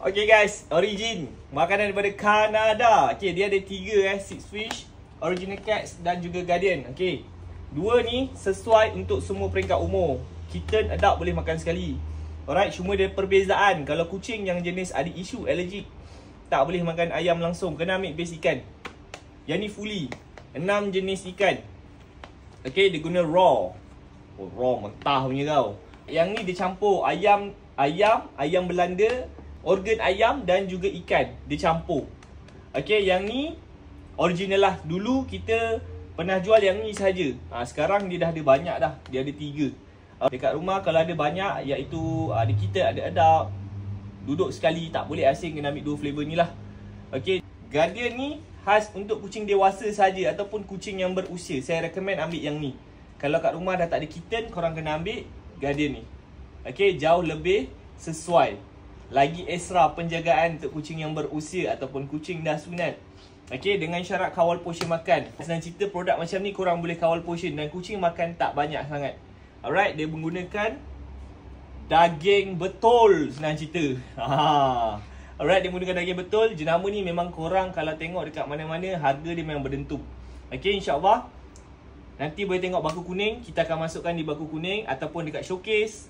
Okay guys, Origin, makanan daripada Kanada. Okay, dia ada 3 Six Fish, Original Cats dan juga Guardian. Okay, 2 ni sesuai untuk semua peringkat umur. Kitten, adult boleh makan sekali. Alright, cuma ada perbezaan. Kalau kucing yang jenis ada isu allergic, tak boleh makan ayam langsung, kena ambil base ikan. Yang ni fully 6 jenis ikan. Okay, dia guna raw. Oh, raw mentah punya tau. Yang ni dia campur ayam Belanda, organ ayam dan juga ikan. Dia campur. Okay, yang ni original lah. Dulu kita pernah jual yang ni saja. Sekarang dia dah ada banyak dah. Dia ada 3. Dekat rumah kalau ada banyak, iaitu ada kita, ada adult, duduk sekali, tak boleh asing, kena ambil 2 flavor ni lah. Okay, Guardian ni khas untuk kucing dewasa saja ataupun kucing yang berusia. Saya recommend ambil yang ni. Kalau kat rumah dah tak ada kitten, korang kena ambil Guardian ni. Okay, jauh lebih sesuai. Lagi extra penjagaan untuk kucing yang berusia ataupun kucing dah sunat. Okay, dengan syarat kawal portion makan. Senang cerita, produk macam ni korang boleh kawal portion dan kucing makan tak banyak sangat. Alright, dia menggunakan daging betul, senang cerita. Alright, dia menggunakan daging betul. Jenama ni memang korang kalau tengok dekat mana-mana, harga dia memang berdentum. Okay, insyaAllah nanti boleh tengok baku kuning. Kita akan masukkan di baku kuning ataupun dekat showcase.